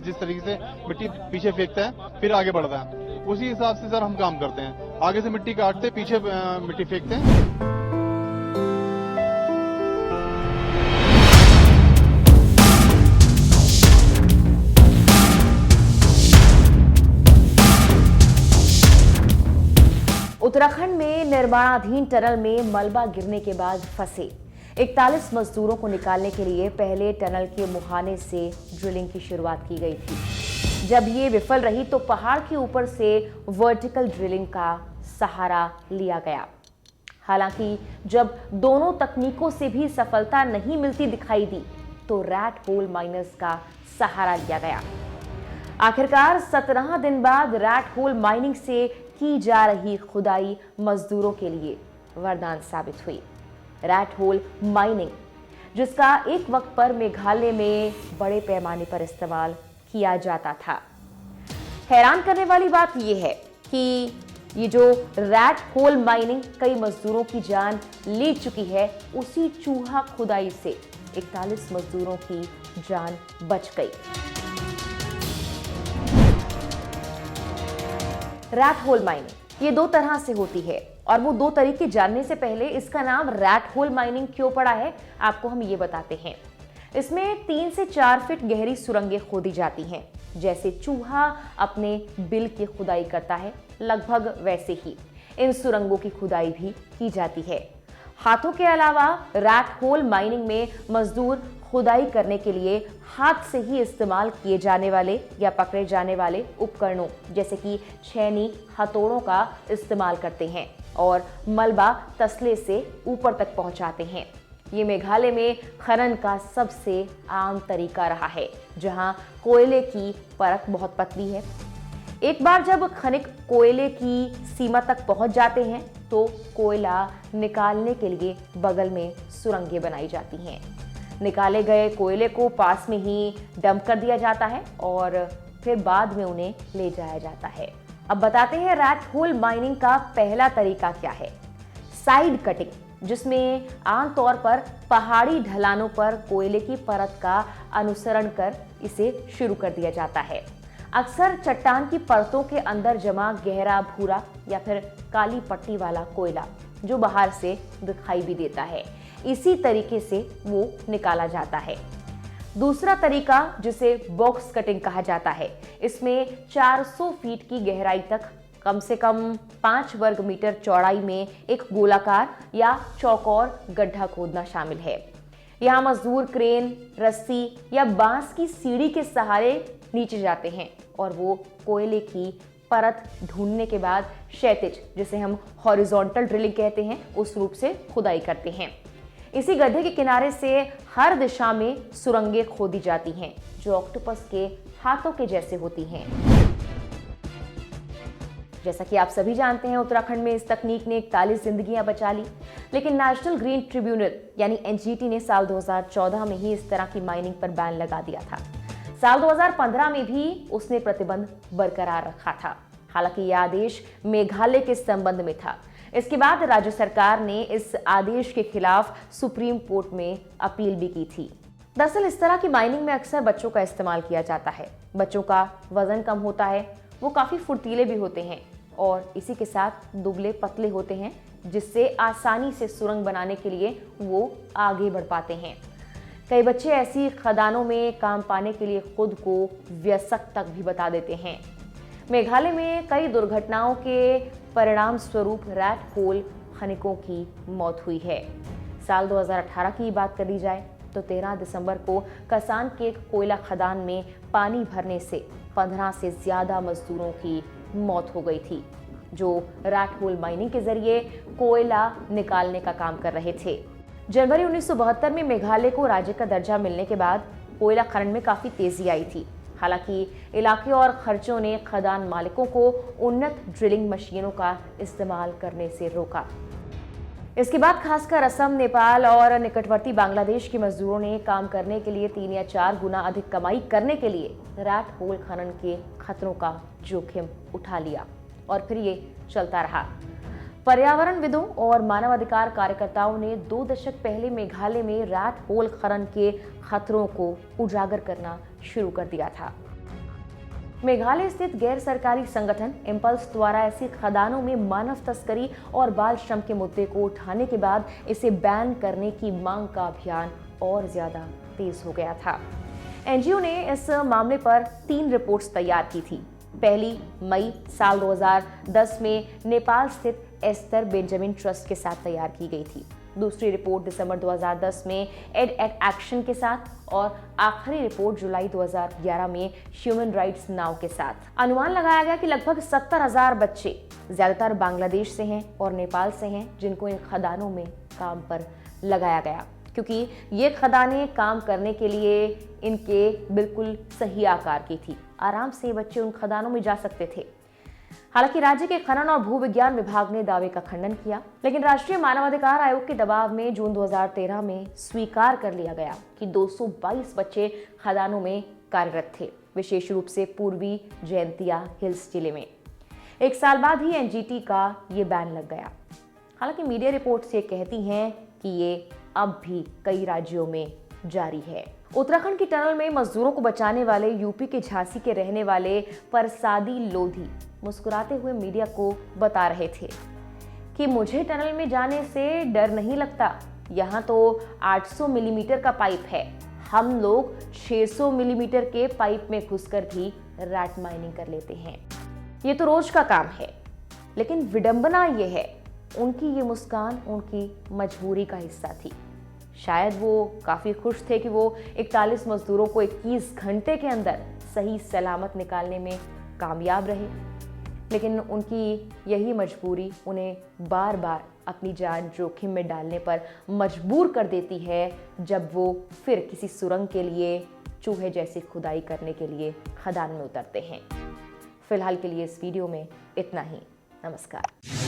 जिस तरीके से मिट्टी पीछे फेंकता है फिर आगे बढ़ता है, उसी हिसाब से सर हम काम करते हैं। आगे से मिट्टी काटते, पीछे मिट्टी फेंकते हैं। उत्तराखंड में निर्माणाधीन टनल में मलबा गिरने के बाद फंसे 41 मजदूरों को निकालने के लिए पहले टनल के मुहाने से ड्रिलिंग की शुरुआत की गई थी। जब ये विफल रही तो पहाड़ के ऊपर से वर्टिकल ड्रिलिंग का सहारा लिया गया। हालांकि जब दोनों तकनीकों से भी सफलता नहीं मिलती दिखाई दी तो रैट होल माइनर्स का सहारा लिया गया। आखिरकार 17 दिन बाद रैट होल माइनिंग से की जा रही खुदाई मजदूरों के लिए वरदान साबित हुई। रैट होल माइनिंग, जिसका एक वक्त पर मेघालय में बड़े पैमाने पर इस्तेमाल किया जाता था। हैरान करने वाली बात यह है कि ये जो रैट होल माइनिंग कई मजदूरों की जान ले चुकी है, उसी चूहा खुदाई से 41 मजदूरों की जान बच गई। रैट होल माइनिंग ये दो तरह से होती है और वो दो तरीके जानने से पहले इसका नाम रैट होल माइनिंग क्यों पड़ा है, आपको हम ये बताते हैं। इसमें 3 से 4 फीट गहरी सुरंगें खोदी जाती हैं। जैसे चूहा अपने बिल की खुदाई करता है, लगभग वैसे ही इन सुरंगों की खुदाई भी की जाती है। हाथों के अलावा रैट होल माइनिंग में मजदूर खुदाई करने के लिए हाथ से ही इस्तेमाल किए जाने वाले या पकड़े जाने वाले उपकरणों जैसे कि छेनी, हथौड़ों का इस्तेमाल करते हैं और मलबा तसले से ऊपर तक पहुंचाते हैं। ये मेघालय में खनन का सबसे आम तरीका रहा है, जहां कोयले की परत बहुत पतली है। एक बार जब खनिक कोयले की सीमा तक पहुंच जाते हैं तो कोयला निकालने के लिए बगल में सुरंगें बनाई जाती हैं। निकाले गए कोयले को पास में ही डंप कर दिया जाता है और फिर बाद में उन्हें ले जाया जाता है। अब बताते हैं रैट होल माइनिंग का पहला तरीका क्या है। साइड कटिंग, जिसमें आमतौर पर पहाड़ी ढलानों पर कोयले की परत का अनुसरण कर इसे शुरू कर दिया जाता है। अक्सर चट्टान की परतों के अंदर जमा गहरा भूरा या फिर काली पट्टी वाला कोयला जो बाहर से दिखाई भी देता है, इसी तरीके से वो निकाला जाता है। दूसरा तरीका, जिसे बॉक्स कटिंग कहा जाता है, इसमें 400 फीट की गहराई तक कम से कम 5 वर्ग मीटर चौड़ाई में एक गोलाकार या चौकोर गड्ढा खोदना शामिल है। यहाँ मजदूर क्रेन, रस्सी या बांस की सीढ़ी के सहारे नीचे जाते हैं और वो कोयले की परत ढूंढने के बाद क्षैतिज, जिसे हम हॉरिजॉन्टल ड्रिलिंग कहते हैं, उस रूप से खुदाई करते हैं। इसी गड्ढे के किनारे से हर दिशा में सुरंगें खोदी जाती हैं जो ऑक्टोपस के हाथों के जैसे होती हैं। जैसा कि आप सभी जानते हैं, उत्तराखंड में इस तकनीक ने 41 जिंदगियां बचा ली, लेकिन नेशनल ग्रीन ट्रिब्यूनल यानी एनजीटी ने साल 2014 में ही इस तरह की माइनिंग पर बैन लगा दिया था। साल 2015 में भी उसने प्रतिबंध बरकरार रखा था। हालांकि यह आदेश मेघालय के संबंध में था। इसके बाद राज्य सरकार ने इस आदेश के खिलाफ सुप्रीम कोर्ट में अपील भी की थी। दरअसल इस तरह की माइनिंग में अक्सर बच्चों का इस्तेमाल किया जाता है। बच्चों का वजन कम होता है, वो काफी फुर्तीले भी होते हैं और इसी के साथ दुबले पतले होते हैं, जिससे आसानी से सुरंग बनाने के लिए वो आगे बढ़ पाते हैं। कई बच्चे ऐसी खदानों में काम पाने के लिए खुद को वयस्क तक भी बता देते हैं। मेघालय में कई दुर्घटनाओं के परिणाम स्वरूप रैट होल खनिकों की मौत हुई है। साल 2018 की बात कर ली जाए तो 13 दिसंबर को कसान के कोयला खदान में पानी भरने से 15 से ज्यादा मजदूरों की मौत हो गई थी, जो रैट होल माइनिंग के जरिए कोयला निकालने का काम कर रहे थे। जनवरी 1972 में मेघालय को राज्य का दर्जा मिलने के बाद कोयला खनन में काफी तेजी आई थी। हालांकि इलाके और खर्चों ने खदान मालिकों को उन्नत ड्रिलिंग मशीनों का इस्तेमाल करने से रोका। इसके बाद खासकर असम, नेपाल और निकटवर्ती बांग्लादेश के मजदूरों ने काम करने के लिए 3 या 4 गुना अधिक कमाई करने के लिए रैट होल खनन के खतरों का जोखिम उठा लिया और फिर ये चलता रहा। पर्यावरणविदों और मानवाधिकार कार्यकर्ताओं ने 2 दशक पहले मेघालय में रैट होल खनन के खतरों को उजागर करना शुरू कर दिया था। मेघालय स्थित गैर सरकारी संगठन इम्पल्स द्वारा ऐसी खदानों में मानव तस्करी और बाल श्रम के मुद्दे को उठाने के बाद इसे बैन करने की मांग का अभियान और ज्यादा तेज हो गया था। एनजीओ ने इस मामले पर 3 रिपोर्ट्स तैयार की थी। पहली मई साल 2010 में नेपाल स्थित एस्तर बेंजामिन ट्रस्ट के साथ तैयार की गई थी। दूसरी रिपोर्ट दिसंबर 2010 में एड एक्शन के साथ और आखिरी रिपोर्ट जुलाई 2011 में ह्यूमन राइट्स नाउ के साथ। अनुमान लगाया गया कि लगभग 70,000 बच्चे ज्यादातर बांग्लादेश से हैं और नेपाल से हैं जिनको इन खदानों में काम पर लगाया गया, क्योंकि ये खदानें काम करने के लिए इनके बिल्कुल सही आकार की थी। आराम से बच्चे उन खदानों में जा सकते थे। हालांकि राज्य के खनन और भूविज्ञान विभाग ने दावे का खंडन किया, लेकिन राष्ट्रीय मानवाधिकार आयोग के दबाव में जून 2013 में स्वीकार कर लिया गया कि 222 बच्चे खदानों में कार्यरत थे, विशेष रूप से पूर्वी जयंतिया हिल्स जिले में। 1 साल बाद ही एनजीटी का ये बैन लग गया। हालांकि मीडिया रिपोर्ट्स ये कहती हैं कि ये अब भी कई राज्यों में जारी है। उत्तराखंड की टनल में मजदूरों को बचाने वाले यूपी के झांसी के रहने वाले परसादी लोधी मुस्कुराते हुए मीडिया को बता रहे थे कि मुझे टनल में जाने से डर नहीं लगता। यहाँ तो 800 मिलीमीटर का पाइप है, हम लोग 600 मिलीमीटर के पाइप में घुसकर भी रैट माइनिंग कर लेते हैं। ये तो रोज का काम है। लेकिन विडंबना ये है, उनकी ये मुस्कान उनकी मजबूरी का हिस्सा थी। शायद वो काफ़ी खुश थे कि वो 41 मजदूरों को 21 घंटे के अंदर सही सलामत निकालने में कामयाब रहे, लेकिन उनकी यही मजबूरी उन्हें बार बार अपनी जान जोखिम में डालने पर मजबूर कर देती है जब वो फिर किसी सुरंग के लिए चूहे जैसी खुदाई करने के लिए खदान में उतरते हैं। फिलहाल के लिए इस वीडियो में इतना ही। नमस्कार।